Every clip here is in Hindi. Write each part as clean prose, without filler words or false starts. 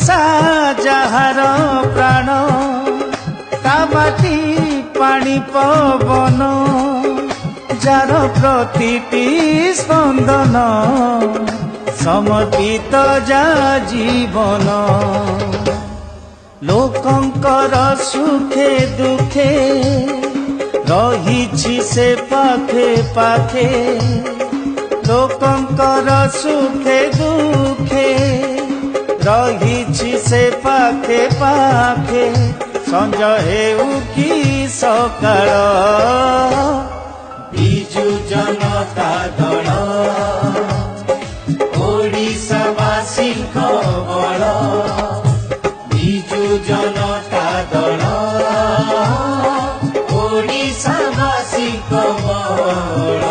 ओडिशा जहार प्राण कामाटी पानी पवन जार प्रतिटी स्पंदन समर्पित जा जीवन लोकंकर सुखे दुखे रही से पाखे पाखे लोकंकर सुखे दुखे रही से पाखे पाखे संज हेउ कि सकाळ बिजु जनता दल ओडिशावासी बल बिजु जनता दल ओडिशावासी बल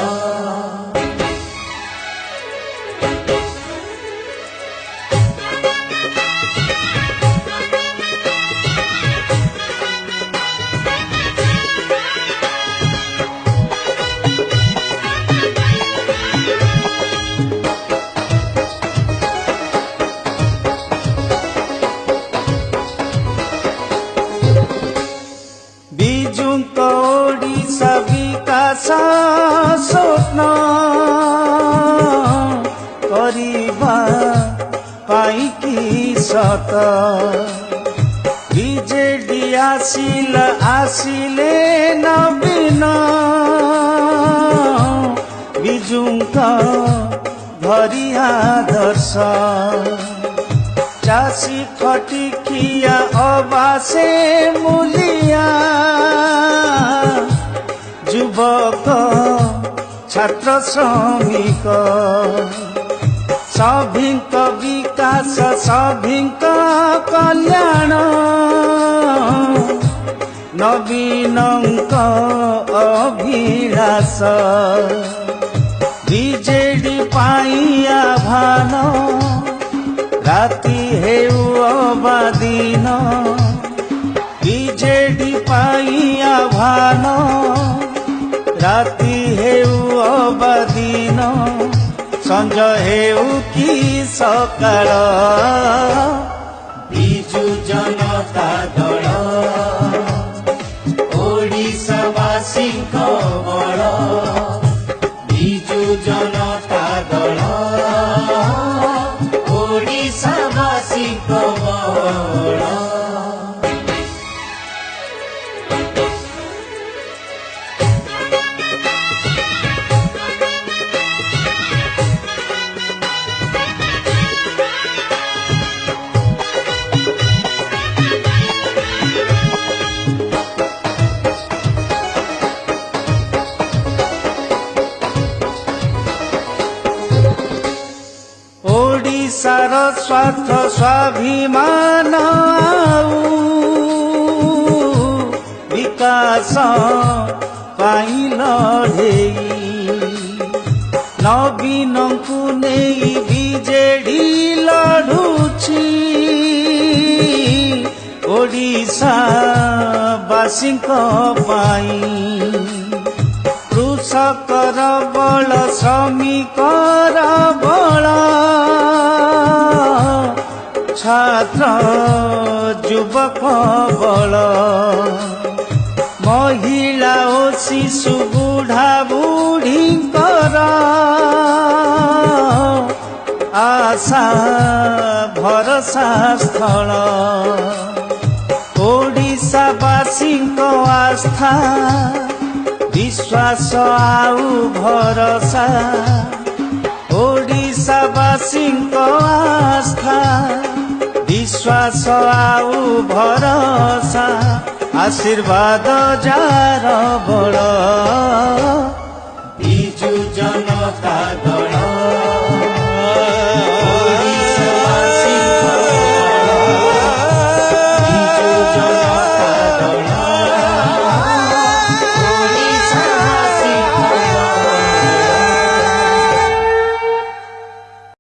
ओडिशा विकास स्वप्न करिबा पाई कि सत बीजेडी आसिले नवीन बिजुंका धरी आदर्श चासी खटिकिया अबासे मूलिया युवक छात्र श्रमिक सभिंक विकास सभिंक कल्याण नवीनंक अभिलाष बीजेडी पाई आह्वान राति हेउ अबादीन बीजेडी पाई आह्वान राति हेउ अबादीन संज हेउ कि सकाळ बिजु जनता दल ओडिशावासी बल बिजु जनता दल ओडिशावासी बल ओडिशार स्वार्थ स्वाभिमान विकास पाई लड़ेई नवीन को नहीं बीजेडी लड़ुची ओडिशा वासी पाई कृषकर बल श्रमिकर बल छात्र युवक बल महिला ओ शिशु बुढ़ा बुढ़ी आशा भरसा स्थल ओडिशावासी आस्था विश्वास आउ भरसा ओडिशावासी आस्था विश्वास आउ भरसा आशीर्वाद जार बड़ बिजु जनता दल